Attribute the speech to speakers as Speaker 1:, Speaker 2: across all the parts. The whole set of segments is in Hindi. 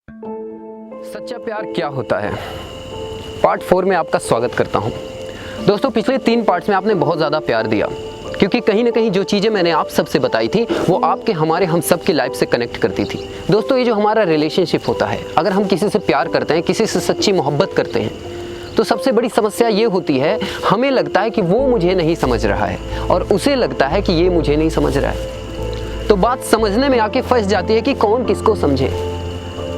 Speaker 1: सच्चा प्यार क्या होता है, पार्ट 4 में आपका स्वागत करता हूं। दोस्तों, पिछले 3 पार्ट्स में आपने बहुत ज़्यादा प्यार दिया, क्योंकि कहीं ना कहीं जो चीज़ें मैंने आप सबसे बताई थी वो आपके हमारे हम सब की लाइफ से कनेक्ट करती थी। दोस्तों, ये जो हमारा रिलेशनशिप होता है, अगर हम किसी से प्यार करते हैं, किसी से सच्ची मोहब्बत करते हैं, तो सबसे बड़ी समस्या ये होती है, हमें लगता है कि वो मुझे नहीं समझ रहा है और उसे लगता है कि ये मुझे नहीं समझ रहा है। तो बात समझने में आके फंस जाती है कि कौन किसको समझे।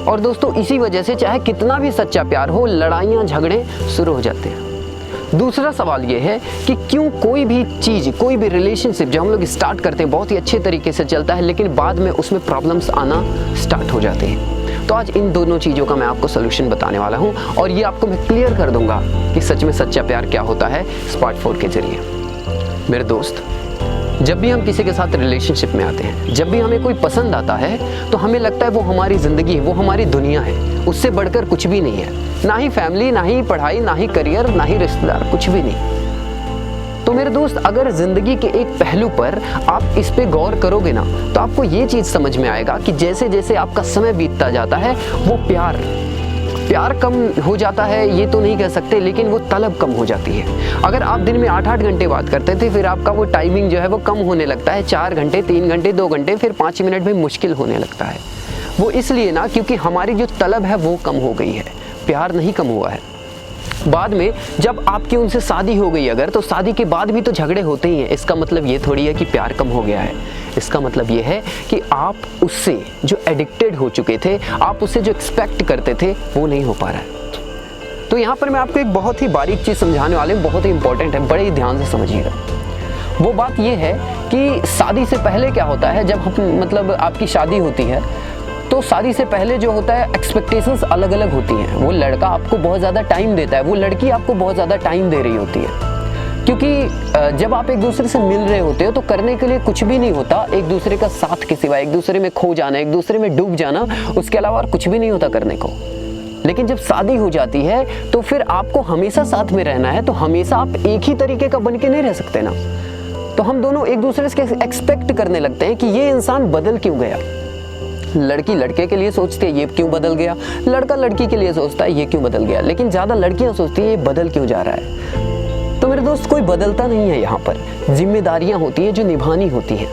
Speaker 1: और दोस्तों, इसी वजह से चाहे कितना भी सच्चा प्यार हो, लड़ाइयाँ झगड़े शुरू हो जाते हैं। दूसरा सवाल ये है कि क्यों कोई भी चीज़, कोई भी रिलेशनशिप जो हम लोग स्टार्ट करते हैं बहुत ही अच्छे तरीके से चलता है, लेकिन बाद में उसमें प्रॉब्लम्स आना स्टार्ट हो जाते हैं। तो आज इन दोनों चीज़ों का मैं आपको सोल्यूशन बताने वाला हूँ और ये आपको मैं क्लियर कर दूंगा कि सच में सच्चा प्यार क्या होता है इस पार्ट 4 के जरिए। मेरे दोस्त, जब भी हम किसी के साथ रिलेशनशिप में आते हैं, जब भी हमें कोई पसंद आता है, तो हमें लगता है वो हमारी ज़िंदगी है, वो हमारी दुनिया है, उससे बढ़कर कुछ भी नहीं है। ना ही फैमिली, ना ही पढ़ाई, ना ही करियर, ना ही रिश्तेदार, कुछ भी नहीं। तो मेरे दोस्त, अगर ज़िंदगी के एक पहलू पर आप इस पे गौर करोगे ना, तो आपको ये चीज़ समझ में आएगा कि जैसे जैसे आपका समय बीतता जाता है, वो प्यार कम हो जाता है, ये तो नहीं कह सकते, लेकिन वो तलब कम हो जाती है। अगर आप दिन में 8-8 घंटे बात करते थे, फिर आपका वो टाइमिंग जो है वो कम होने लगता है, 4 घंटे, 3 घंटे, 2 घंटे, फिर 5 मिनट भी मुश्किल होने लगता है। वो इसलिए ना, क्योंकि हमारी जो तलब है वो कम हो गई है, प्यार नहीं कम हुआ है। बाद में जब आपकी उनसे शादी हो गई अगर, तो शादी के बाद भी तो झगड़े होते ही हैं। इसका मतलब ये थोड़ी है कि प्यार कम हो गया है। इसका मतलब ये है कि आप उससे जो एडिक्टेड हो चुके थे, आप उससे जो एक्सपेक्ट करते थे, वो नहीं हो पा रहा है। तो यहाँ पर मैं आपको एक बहुत ही बारीक चीज़ समझाने वाले हूँ, बहुत ही इंपॉर्टेंट है, बड़े ही ध्यान से समझिएगा। वो बात ये है कि शादी से पहले क्या होता है, जब मतलब आपकी शादी होती है, तो शादी से पहले जो होता है एक्सपेक्टेशंस अलग अलग होती हैं। वो लड़का आपको बहुत ज़्यादा टाइम देता है, वो लड़की आपको बहुत ज़्यादा टाइम दे रही होती है, क्योंकि जब आप एक दूसरे से मिल रहे होते हो तो करने के लिए कुछ भी नहीं होता, एक दूसरे का साथ के सिवा, एक दूसरे में खो जाना, एक दूसरे में डूब जाना, उसके अलावा और कुछ भी नहीं होता करने को। लेकिन जब शादी हो जाती है तो फिर आपको हमेशा साथ में रहना है, तो हमेशा आप एक ही तरीके का बन के नहीं रह सकते ना। तो हम दोनों एक दूसरे से एक्सपेक्ट करने लगते हैं कि ये इंसान बदल क्यों गया। लड़की लड़के के लिए सोचती है ये क्यों बदल गया, लड़का लड़की के लिए सोचता है ये क्यों बदल गया, लेकिन ज़्यादा लड़कियां सोचती है ये बदल क्यों जा रहा है। तो मेरे दोस्त, कोई बदलता नहीं है, यहाँ पर जिम्मेदारियां होती हैं जो निभानी होती हैं।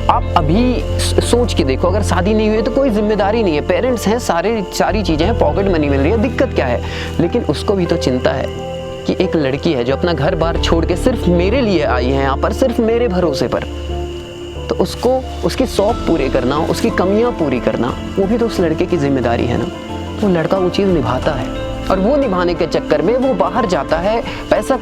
Speaker 1: आप अभी सोच के देखो, अगर शादी नहीं हुई है तो कोई जिम्मेदारी नहीं है, पेरेंट्स हैं, सारी चीज़ें हैं, पॉकेट मनी मिल रही है, दिक्कत क्या है। लेकिन उसको भी तो चिंता है कि एक लड़की है जो अपना घर बार छोड़ के सिर्फ मेरे लिए आई है यहाँ पर, सिर्फ मेरे भरोसे पर, तो उसको उसके शौक पूरे करना, उसकी कमियां पूरी करना, वो भी तो उस लड़के की जिम्मेदारी है ना। तो लड़का वो चीज़ निभाता है और वो निभाने के चक्कर में वो बाहर जाता है, पैसा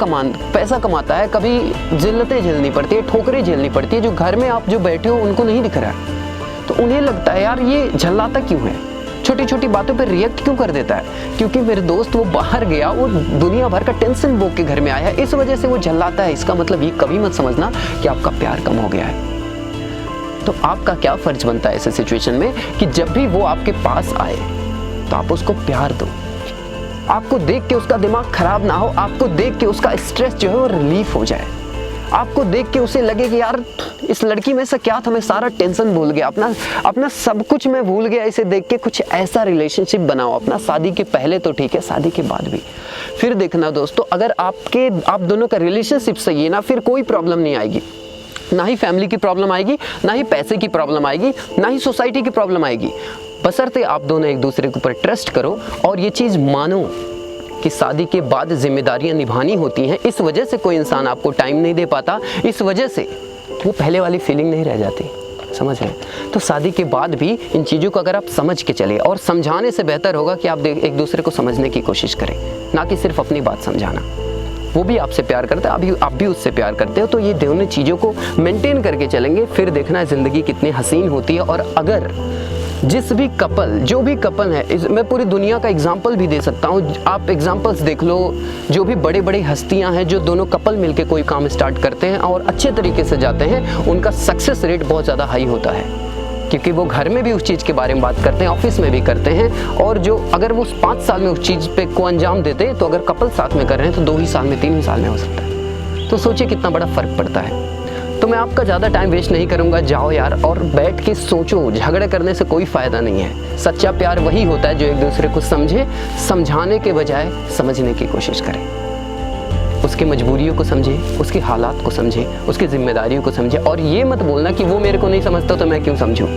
Speaker 1: कमाता है, कभी जिल्लतें झेलनी पड़ती है, ठोकरें झेलनी पड़ती है, जो घर में आप जो बैठे हो उनको नहीं दिख रहा है। तो उन्हें लगता है यार ये झल्लाता क्यों है, छोटी छोटी बातों पर रिएक्ट क्यों कर देता है, क्योंकि मेरे दोस्त वो बाहर गया, वो दुनिया भर का टेंशन बोक के घर में आया है, इस वजह से वो झल्लाता है। इसका मतलब ये कभी मत समझना कि आपका प्यार कम हो गया है। तो आपका क्या फर्ज बनता है ऐसे सिचुएशन में कि जब भी वो आपके पास आए तो आप उसको प्यार दो। आपको देख के उसका दिमाग खराब ना हो, आपको देख के उसका स्ट्रेस जो है वो रिलीफ हो जाए, आपको देख के उसे लगे कि यार इस लड़की में से क्या था, मैं सारा टेंशन भूल गया, अपना सब कुछ मैं भूल गया। इसे देख के कुछ ऐसा रिलेशनशिप बनाओ अपना, शादी के पहले तो ठीक है, शादी के बाद भी। फिर देखना दोस्तों, अगर आप दोनों का रिलेशनशिप सही है ना, फिर कोई प्रॉब्लम नहीं आएगी, ना ही फैमिली की प्रॉब्लम आएगी, ना ही पैसे की प्रॉब्लम आएगी, ना ही सोसाइटी की प्रॉब्लम आएगी, बशर्ते आप दोनों एक दूसरे के ऊपर ट्रस्ट करो और ये चीज़ मानो कि शादी के बाद जिम्मेदारियां निभानी होती हैं। इस वजह से कोई इंसान आपको टाइम नहीं दे पाता, इस वजह से वो पहले वाली फीलिंग नहीं रह जाती, समझ रहे हैं। तो शादी के बाद भी इन चीज़ों को अगर आप समझ के चले, और समझाने से बेहतर होगा कि आप एक दूसरे को समझने की कोशिश करें, ना कि सिर्फ अपनी बात समझाना। वो भी आपसे प्यार करता है, आप भी उससे प्यार करते हो, तो ये दोनों चीज़ों को मेंटेन करके चलेंगे, फिर देखना ज़िंदगी कितनी हसीन होती है। और अगर जिस भी कपल, जो भी कपल है, मैं पूरी दुनिया का एग्जाम्पल भी दे सकता हूँ, आप एग्जाम्पल्स देख लो, जो भी बड़े बड़े हस्तियाँ हैं, जो दोनों कपल मिलके कोई काम स्टार्ट करते हैं और अच्छे तरीके से जाते हैं, उनका सक्सेस रेट बहुत ज़्यादा हाई होता है, क्योंकि वो घर में भी उस चीज़ के बारे में बात करते हैं, ऑफिस में भी करते हैं, और जो अगर वो 5 साल में उस चीज़ पे को अंजाम देते, तो अगर कपल साथ में कर रहे हैं तो 2 ही साल में, 3 ही साल में हो सकता है। तो सोचिए कितना बड़ा फ़र्क पड़ता है। तो मैं आपका ज़्यादा टाइम वेस्ट नहीं करूँगा, जाओ यार और बैठ के सोचो। झगड़े करने से कोई फ़ायदा नहीं है। सच्चा प्यार वही होता है जो एक दूसरे को समझे, समझाने के बजाय समझने की कोशिश करे, उसकी मजबूरियों को समझे, उसके हालात को समझे, उसकी जिम्मेदारियों को समझे। और ये मत बोलना कि वो मेरे को नहीं समझता तो मैं क्यों समझूं।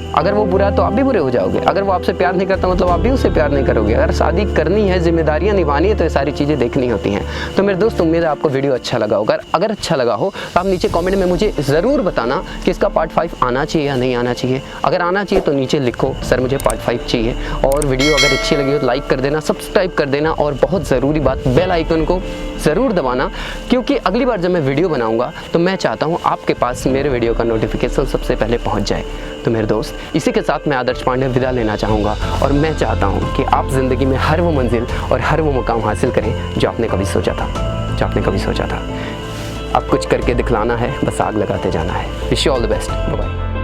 Speaker 1: अगर वो बुरा है तो आप भी बुरे हो जाओगे। अगर वो आपसे प्यार नहीं करता मतलब आप भी उससे प्यार नहीं करोगे। अगर शादी करनी है, जिम्मेदारियां निभानी है तो ये सारी चीज़ें देखनी होती हैं। तो मेरे दोस्त, उम्मीद है आपको वीडियो अच्छा लगा होगा। अगर अच्छा लगा हो तो आप नीचे कमेंट में मुझे ज़रूर बताना कि इसका पार्ट 5 आना चाहिए या नहीं आना चाहिए। अगर आना चाहिए तो नीचे लिखो सर मुझे पार्ट 5 चाहिए। और वीडियो अगर अच्छी लगी हो तो लाइक कर देना, सब्सक्राइब कर देना और बहुत ज़रूरी बात, बेल आइकन को ज़रूर दबाना, क्योंकि अगली बार जब मैं वीडियो बनाऊँगा तो मैं चाहता हूँ आपके पास मेरे वीडियो का नोटिफिकेशन सबसे पहले पहुँच जाए। तो मेरे दोस्त, इसी के साथ मैं आदर्श पांडे विदा लेना चाहूँगा और मैं चाहता हूँ कि आप ज़िंदगी में हर वो मंजिल और हर वो मुकाम हासिल करें जो आपने कभी सोचा था। अब कुछ करके दिखलाना है, बस आग लगाते जाना है। Wish you all the best. Bye bye.